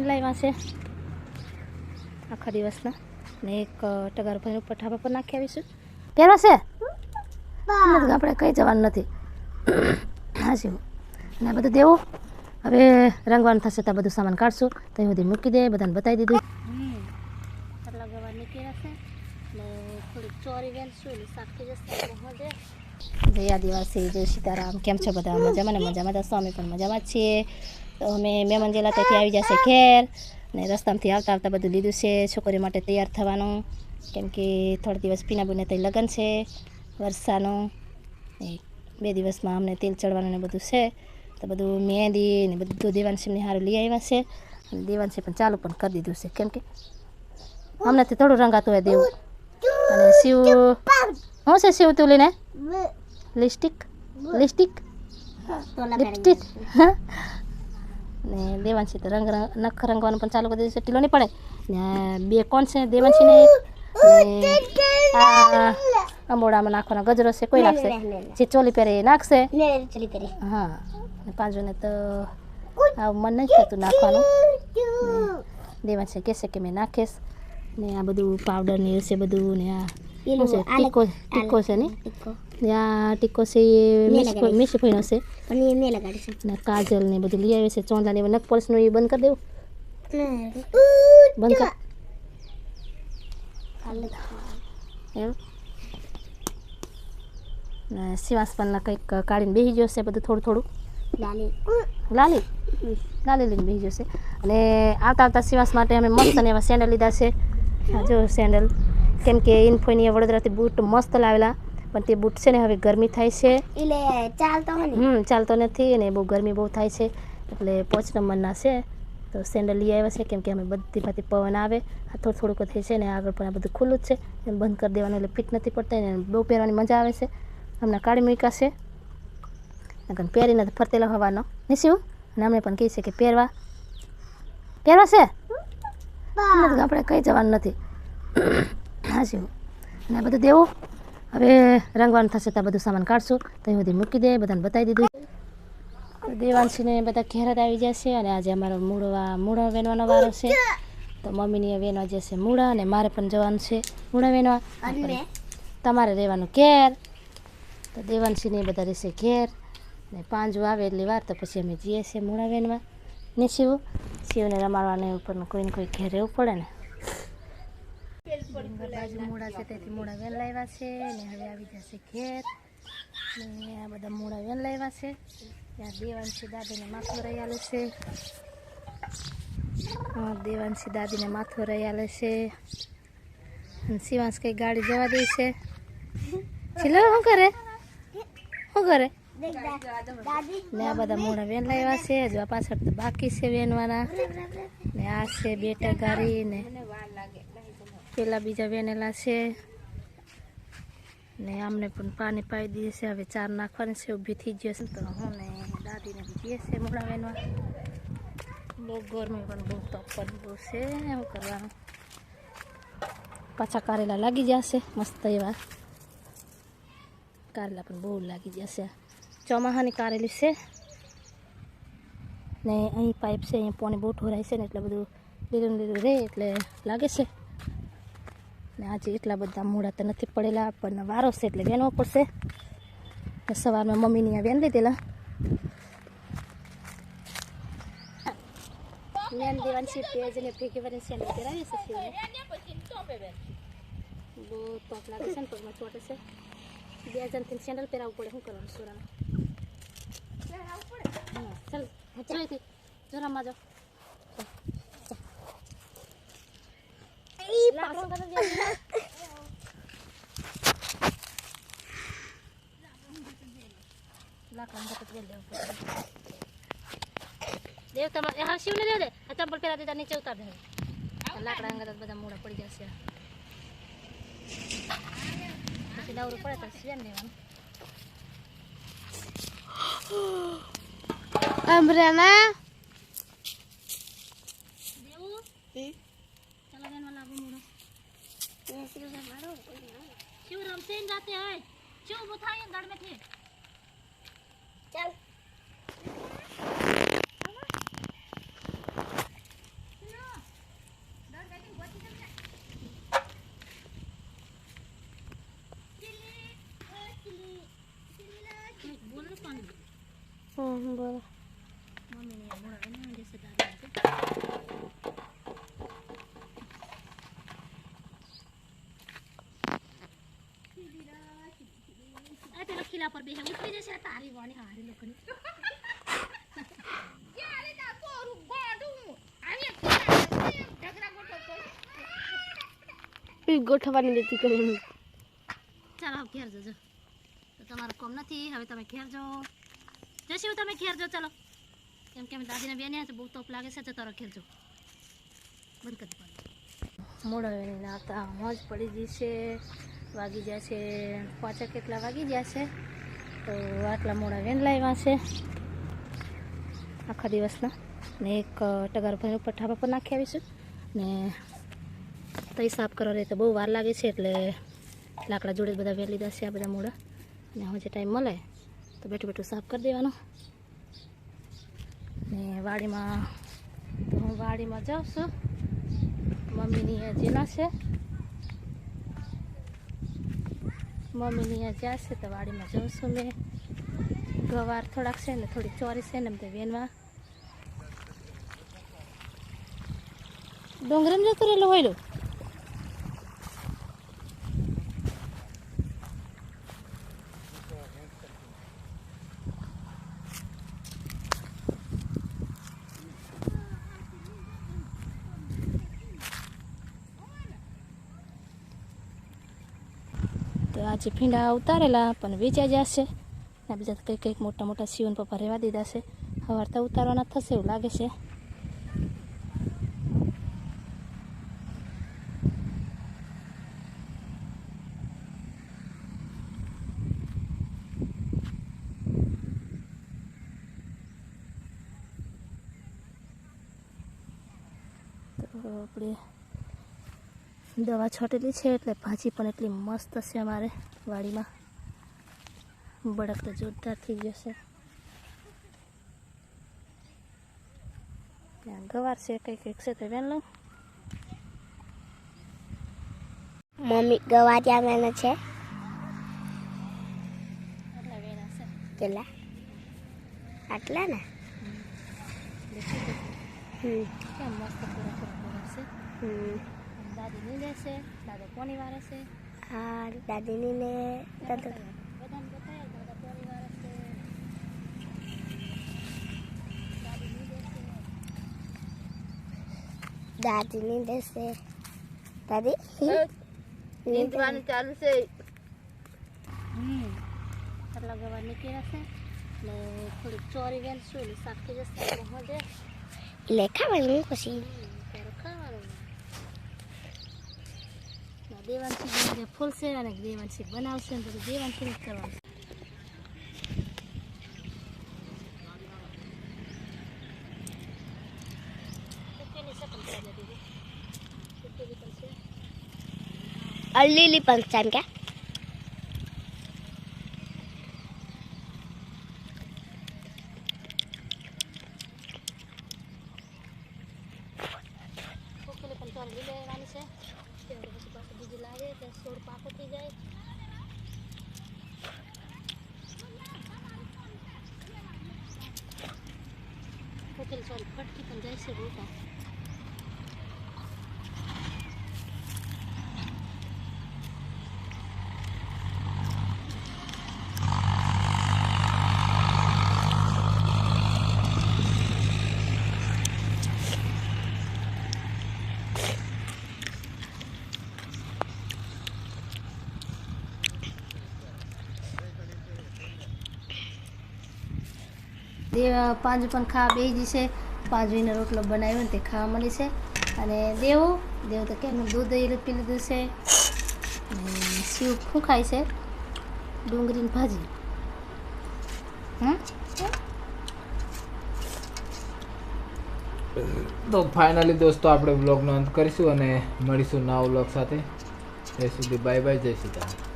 Van લાવ્યા છે આખા દિવસના ને એક ટગાર ભાઈ ઉપર ઢાબા પર નાખી આવીશું પહેરવા છે આપણે કઈ જવાનું નથી હાજી અને આ બધું દેવું હવે રંગવાનું થશે તો બધું સામાન કાઢશું તો એ બધી મૂકી દે બધાને બતાવી દીધું આટલા ગવા નીકળ્યા છે ને થોડીક ચોરી વેલશું એટલે શાક થઈ જશે જય આદિવાસી જય સીતારામ કેમ છો બધા મજામાં ને મજામાં દસો અમે પણ મજામાં જ છીએ તો અમે મહેમાન જેલા ત્યાંથી આવી જશે ઘેર ને રસ્તામાંથી આવતા આવતા બધું લીધું છે છોકરી માટે તૈયાર થવાનું કેમ કે થોડા દિવસ પીનાબુને ત્યાં લગ્ન છે વર્ષાનું એ 2 દિવસમાં અમને તેલ ચડવાનું ને બધું છે તો બધું મહેંદી ને બધું દેવાંશીને સારું લઈ આવ્યા છે અને દેવાંશી પણ ચાલુ પણ કરી દીધું છે કેમ કે હમણાંથી થોડું રંગાતું હોય દેવું અને શિવ શું છે શિવ તું લઈને લિપસ્ટિક લિપસ્ટિક લિપસ્ટિક ને દેવાંશી તો નખ રંગવાનું પણ ચાલુ કરી દીધું છે ઢીલો નહીં પડે ને બે કોણ છે દેવાંશીને અંબોડામાં નાખવાનો ગજરો છે કોઈ નાખશે જે ચોલી પહેરે એ નાખશે હા ને પાંજોને તો આવું મન નથી થતું નાખવાનું દેવાંશી કહેશે કે મેં નાખીશ ને આ બધું પાવડર ને છે બધું ને આ શું છે ટીકો છે ને આ ટીકો છે એ મીઠી ફઈનો છે ને કાજલ ને બધું લઈ આવે છે ચોંદા ને નખ પોલિશનું એ બંધ કરી દેવું બંધ કર એવું ને શિવાસ પણ કંઈક કાઢીને બેસી ગયો છે બધું થોડું થોડું લાલી લઈને બેસી જશે અને આવતા આવતા શિવાસ માટે અમે મસ્ત ને એવા સેન્ડલ લીધા છે જો સેન્ડલ કેમ કે ઇન્ફોની વડોદરાથી બૂટ મસ્ત લાવેલા પણ તે બૂટ છે ને હવે ગરમી થાય છે એટલે ચાલતો નથી અને બહુ ગરમી બહુ થાય છે એટલે 5 નંબરના છે તો સેન્ડલ લઈ આવ્યા છે કેમ કે અમે બધીમાંથી પવન આવે આ થોડુંક થઈ છે ને આગળ પણ આ બધું ખુલ્લું જ છે એમ બંધ કરી દેવાનું એટલે ફિટ નથી પડતા ને બહુ પહેરવાની મજા આવે છે હમણાં કાઢી મૂક્યા છે નકર પહેરીને ફરતેલો હવાનો નીસ્યું અને અમને પણ કહે છે કે પહેરવા છે આપણે કઈ જવાનું નથી હાજી અને આ બધું દેવું હવે રંગવાનું થશે તો બધું સામાન કાઢશું તો એ બધી મૂકી દે બધાને બતાવી દીધું દેવાંશીને બધા ઘેર જ આવી જશે અને આજે અમારો મૂળા વેનવાનો વારો છે તો મમ્મીની વેનવા જશે મૂળા અને મારે પણ જવાનું છે મૂળા વેનવા તમારે રહેવાનું ઘેર તો દેવાંશીને બધા રહેશે ઘેર ને 5 આવે એટલી વાર તો પછી અમે જઈએ છીએ મૂળા વેનવા ને શિવને રમાડવાને ઉપર કોઈને કોઈ ઘેર રહેવું પડે ને બાજુ મૂળા છે તેથી મૂળા વેન લાવ્યા છે ને હવે આવી જશે ઘેર ને આ બધા મૂળા વેન લાવ્યા છે ત્યાં દેવાંશી દાદીને માથું રહ્યા છે દેવાંશી દાદીને માથું રહ્યા છે અને શિવાંશ કઈ ગાડી જવા દે છે ચલો શું કરે ને આ બધા મૂળા વેન લાવ્યા છે હજુ આ પાછળ તો બાકી છે વેનવાના ને આ છે બેટા ગાડી ને પેલા બીજા વેનેલા છે ને આમને પણ પાણી પાઈ દઈએ છે હવે 4 નાખવાની છે ઊભી થઈ ગયો છે તો હું ને દાદીને જઈએ છે મૂળા વેનવા બહુ ગરમી પણ બહુ તપ પણ બહુ છે એમ કરવાનું પાછા કારેલા લાગી જશે મસ્ત એવા કારેલા પણ બહુ લાગી જશે ચોમાસાની કારેલી છે ને અહીં પાઇપ છે અહીંયા પાણી બહુ ઠોરાય છે ને એટલે બધું લીલું રહે એટલે લાગે છે ને આજે એટલા બધા મૂળા તો નથી પડેલા પણ વારો છે એટલે વેનવો પડશે સવારમાં મમ્મીની વેન લીધેલા મેન દેવાંશી પેજને ભેગી વરે સેન્ડલ પહેરાવી છે બહુ તોપ લાગે છે ને પગમાં ચોટે છે 2 જણથી સેન્ડલ પહેરાવવું પડે શું કરવાનું સોરામાં ચાલ જોઈથી જોરામાં જાઓ દેવ તમારે હા શિવને દેવ દે આ ચંપલ પહેરા દીધા નીચે ઉતાર દે લાકડા અંગત બધા મૂળા પડી જશે પછી દવરું પડે તો શિવને દેવાનું અમરાના દેવું ચલો દેન વાલા લાગુ મૂળો शिव रमते जाते हैं शिव बुथाई गढ़ में थे चल ઓલા પર બેહે ઉતરી જશે તારી વાણી હારી લોકોની ગોઠવવાની નથી કરી. ચાલો ઘેર જજો તો તમારું કોમ નથી હવે તમે ઘેર જાઓ જશી તમે ઘેર જાઓ ચાલો કેમ કે દાદીને બેન છે બહુ તોપ લાગે છે તો તારો ઘેર જાઓ બંધ કરી પડે મોડા વેણીને આવતા મોજ પડી ગઈ છે વાગી ગયા છે 5 કેટલા વાગી ગયા છે તો આટલા મોડા વેણ લાવ્યા છે આખા દિવસના ને એક ટગાર ભરીને ઉપર ઢાબા પર નાખી આવીશું ને તઈ સાફ કરવા રહે તો બહુ વાર લાગે છે એટલે લાકડા જોડે બધા વેલી લીધા છે આ બધા મોડા ને હવે જે ટાઈમ મળે તો બેઠું બેઠું સાફ કરી દેવાનું ને વાડીમાં તો હું વાડીમાં જાઉં છું મમ્મીની જેના છે મમ્મીની જ્યાં છે તો વાડીમાં જાઉં છું મેં ગવાર થોડાક છે ને થોડીક ચોરી છે ને એમ તો વેનમાં ડોંગરામાં જતું રહેલું હોયલું તો આજે ભીંડા ઉતારેલા પણ વેચાઈ જશે ને બીજા કંઈક કંઈક મોટા મોટા સીવન પપ્પા રહેવા દીધા છે સવાર તો ઉતારવાના થશે એવું લાગે છે તો આપણે દવા છોટેલી છે એટલે ભાજી પણ એટલી મસ્ત છે અમારે વાડીમાં બળક તો જોરદાર થઈ જશે ત્યાં ગવાર છે કંઈક કંઈક છે તો વેન લઉં મમ્મી ગવા ત્યાં મેને છે એટલા વેના છે કેટલા આટલા ને કેમ મસ્ત પૂરા પૂરા છે દાદી ની લેશે દાદા કોની વારે છે હા દાદીની ને દાદા બધાને બતાવ્યા દાદા કોની વારે છે દાદી ની લેશે દાદીની દેશે દાદી નીંદવાનું ચાલુ છે આટલા ગવાર નીકળ્યા છે ને થોડીક ચોરી વેન શું એટલે શાક થઈ જશે મજે એટલે ખાવાનું પછી ત્યારે ખાવાનું દેવાંશી જે ફૂલ છે અને દેવાંશી બનાવશે ને બધું દેવાંશી જ કરવાનું અલ્લીલી પંચામ ક્યાં પણ તો લેવાની છે પછી પાછું બીજી લાગે તો સોળ પાકો થઈ જાય સોરી ફટકી પણ જાય છે રોટા દેવા પાંજુ પણ ખાવા બેસી જશે પાંજુનો રોટલો બનાવ્યો ને તે ખાવા મળી છે અને દેવ તો કેમનું દૂધ પી લીધું છે શિવ શું ખાય છે ડુંગળીની ભાજી તો ફાઇનલી દોસ્તો આપણે બ્લોગનો અંત કરીશું અને મળીશું નવા બ્લોગ સાથે ત્યાં સુધી બાય બાય જય સીતારામ.